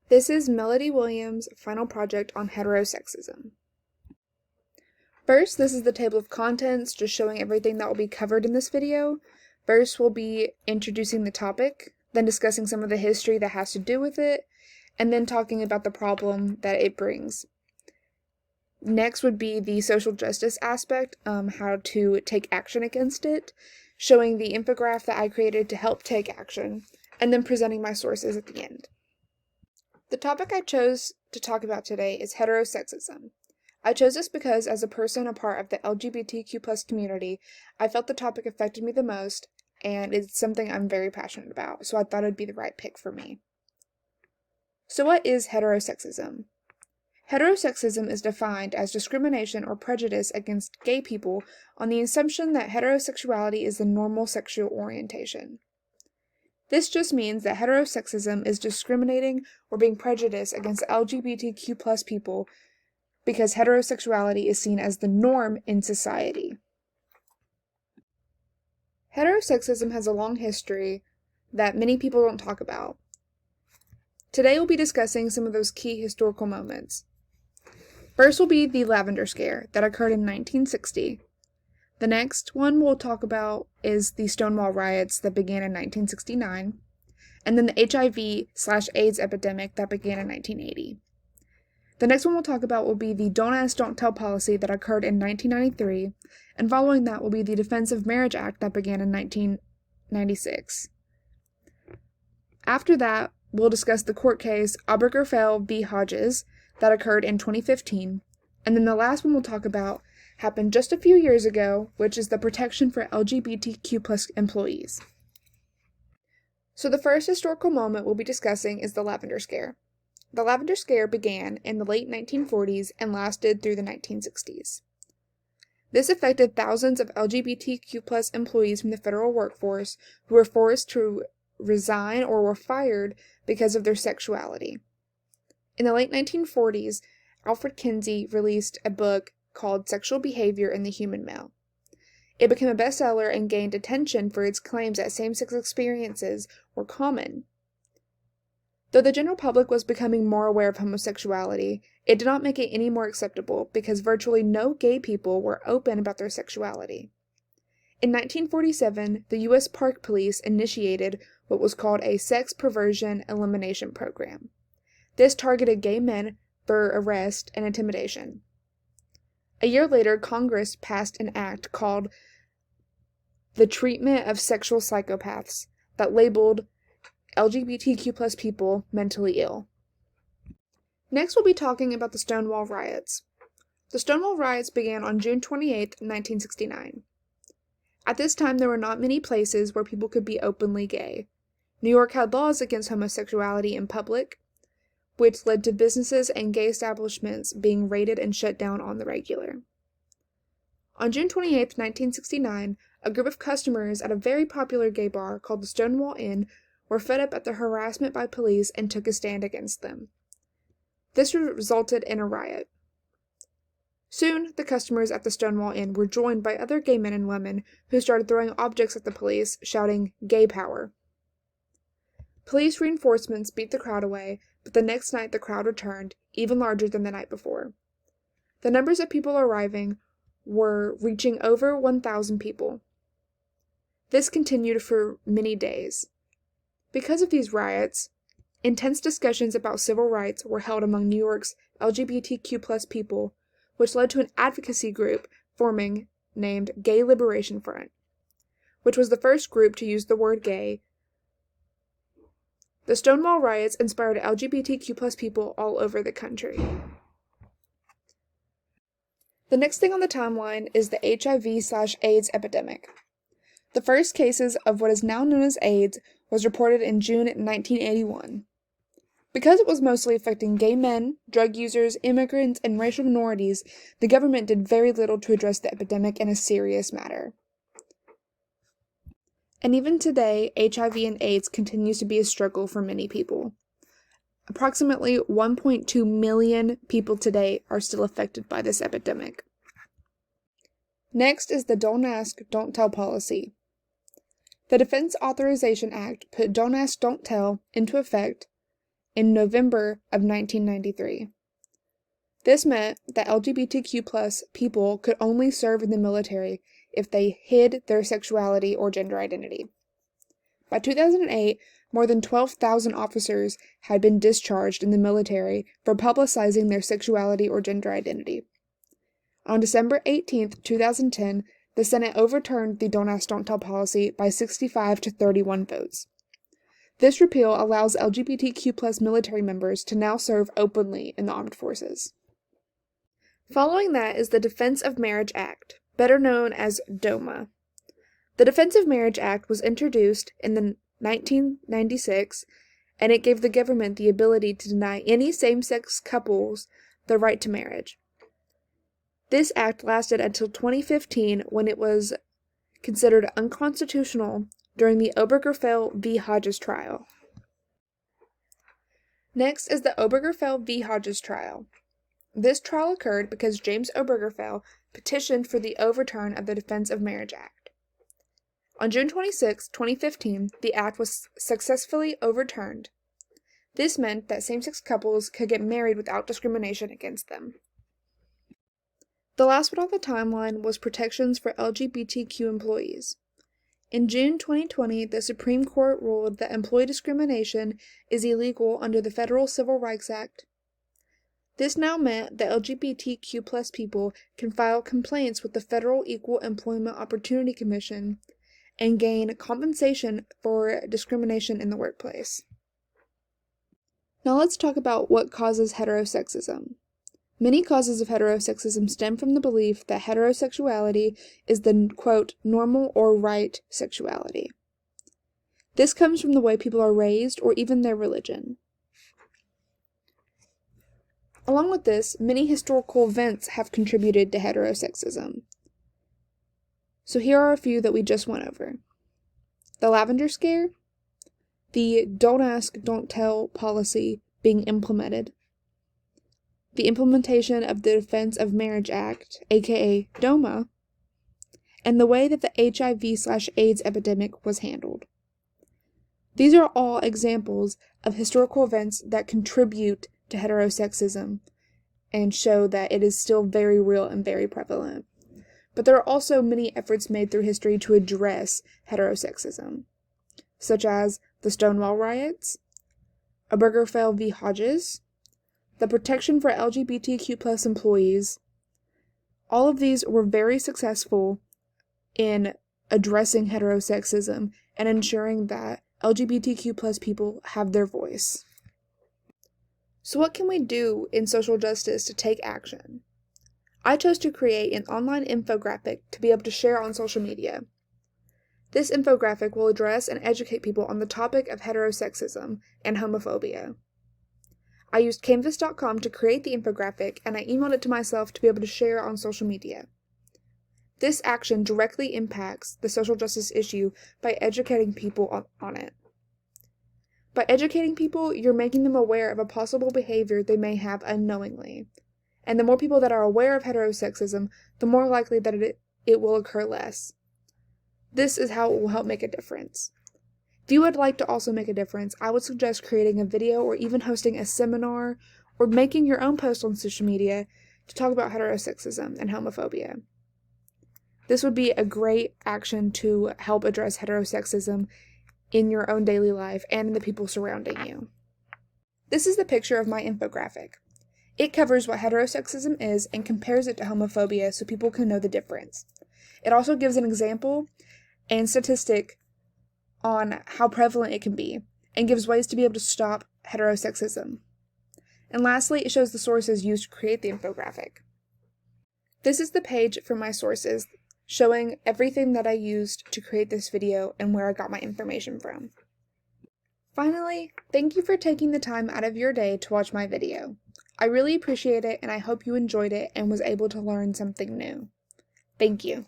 This is Melody Williams' final project on heterosexism. First, this is the table of contents, just showing everything that will be covered in this video. First, we'll be introducing the topic, then discussing some of the history that has to do with it, and then talking about the problem that it brings. Next would be the social justice aspect, how to take action against it, showing the infographic that I created to help take action, and then presenting my sources at the end. The topic I chose to talk about today is heterosexism. I chose this because, as a person a part of the LGBTQ+ community, I felt the topic affected me the most, and it's something I'm very passionate about, so I thought it would be the right pick for me. So what is heterosexism? Heterosexism is defined as discrimination or prejudice against gay people on the assumption that heterosexuality is the normal sexual orientation. This just means that heterosexism is discriminating or being prejudiced against LGBTQ+ people because heterosexuality is seen as the norm in society. Heterosexism has a long history that many people don't talk about. Today we'll be discussing some of those key historical moments. First will be the Lavender Scare that occurred in 1960. The next one we'll talk about is the Stonewall riots that began in 1969, and then the HIV/AIDS epidemic that began in 1980. The next one we'll talk about will be the Don't Ask, Don't Tell policy that occurred in 1993, and following that will be the Defense of Marriage Act that began in 1996. After that, we'll discuss the court case Obergefell v. Hodges that occurred in 2015, and then the last one we'll talk about happened just a few years ago, which is the protection for LGBTQ+ employees. So the first historical moment we'll be discussing is the Lavender Scare. The Lavender Scare began in the late 1940s and lasted through the 1960s. This affected thousands of LGBTQ+ employees from the federal workforce who were forced to resign or were fired because of their sexuality. In the late 1940s, Alfred Kinsey released a book called Sexual Behavior in the Human Male. It became a bestseller and gained attention for its claims that same-sex experiences were common. Though the general public was becoming more aware of homosexuality, it did not make it any more acceptable because virtually no gay people were open about their sexuality. In 1947, the U.S. Park Police initiated what was called a Sex Perversion Elimination Program. This targeted gay men for arrest and intimidation. A year later, Congress passed an act called the Treatment of Sexual Psychopaths that labeled LGBTQ+ people mentally ill. Next, we'll be talking about the Stonewall riots. The Stonewall riots began on June 28, 1969. At this time, there were not many places where people could be openly gay. New York had laws against homosexuality in public, which led to businesses and gay establishments being raided and shut down on the regular. On June 28, 1969, a group of customers at a very popular gay bar called the Stonewall Inn were fed up at the harassment by police and took a stand against them. This resulted in a riot. Soon, the customers at the Stonewall Inn were joined by other gay men and women who started throwing objects at the police, shouting, "Gay power." Police reinforcements beat the crowd away, but the next night the crowd returned, even larger than the night before. The numbers of people arriving were reaching over 1,000 people. This continued for many days. Because of these riots, intense discussions about civil rights were held among New York's LGBTQ+ people, which led to an advocacy group forming named Gay Liberation Front, which was the first group to use the word gay. The Stonewall riots inspired LGBTQ+ people all over the country. The next thing on the timeline is the HIV/AIDS epidemic. The first cases of what is now known as AIDS was reported in June 1981. Because it was mostly affecting gay men, drug users, immigrants, and racial minorities, the government did very little to address the epidemic in a serious manner. And even today, HIV and AIDS continues to be a struggle for many people. Approximately 1.2 million people today are still affected by this epidemic. Next is the Don't Ask, Don't Tell policy. The Defense Authorization Act put Don't Ask, Don't Tell into effect in November of 1993. This meant that LGBTQ+ people could only serve in the military if they hid their sexuality or gender identity. By 2008, more than 12,000 officers had been discharged in the military for publicizing their sexuality or gender identity. On December 18, 2010, the Senate overturned the Don't Ask, Don't Tell policy by 65 to 31 votes. This repeal allows LGBTQ+ military members to now serve openly in the armed forces. Following that is the Defense of Marriage Act, better known as DOMA. The Defense of Marriage Act was introduced in 1996, and it gave the government the ability to deny any same-sex couples the right to marriage. This act lasted until 2015, when it was considered unconstitutional during the Obergefell v. Hodges trial. Next is the Obergefell v. Hodges trial. This trial occurred because James Obergefell petitioned for the overturn of the Defense of Marriage Act. On June 26, 2015, the act was successfully overturned. This meant that same-sex couples could get married without discrimination against them. The last one on the timeline was protections for LGBTQ employees. In June 2020, the Supreme Court ruled that employee discrimination is illegal under the Federal Civil Rights Act. This now meant that LGBTQ+ people can file complaints with the Federal Equal Employment Opportunity Commission and gain compensation for discrimination in the workplace. Now let's talk about what causes heterosexism. Many causes of heterosexism stem from the belief that heterosexuality is the, quote, normal or right sexuality. This comes from the way people are raised or even their religion. Along with this, many historical events have contributed to heterosexism. So here are a few that we just went over. The Lavender Scare, the Don't Ask, Don't Tell policy being implemented, the implementation of the Defense of Marriage Act, aka DOMA, and the way that the HIV/AIDS epidemic was handled. These are all examples of historical events that contribute to heterosexism and show that it is still very real and very prevalent. But there are also many efforts made through history to address heterosexism, such as the Stonewall Riots, Obergefell v. Hodges, the protection for LGBTQ+ employees. All of these were very successful in addressing heterosexism and ensuring that LGBTQ+ people have their voice. So what can we do in social justice to take action? I chose to create an online infographic to be able to share on social media. This infographic will address and educate people on the topic of heterosexism and homophobia. I used canvas.com to create the infographic, and I emailed it to myself to be able to share on social media. This action directly impacts the social justice issue by educating people on it. By educating people, you're making them aware of a possible behavior they may have unknowingly. And the more people that are aware of heterosexism, the more likely that it will occur less. This is how it will help make a difference. If you would like to also make a difference, I would suggest creating a video or even hosting a seminar or making your own post on social media to talk about heterosexism and homophobia. This would be a great action to help address heterosexism in your own daily life and in the people surrounding you. This is the picture of my infographic. It covers what heterosexism is and compares it to homophobia so people can know the difference. It also gives an example and statistic on how prevalent it can be and gives ways to be able to stop heterosexism. And lastly, it shows the sources used to create the infographic. This is the page for my sources, showing everything that I used to create this video and where I got my information from. Finally, thank you for taking the time out of your day to watch my video. I really appreciate it, and I hope you enjoyed it and was able to learn something new. Thank you.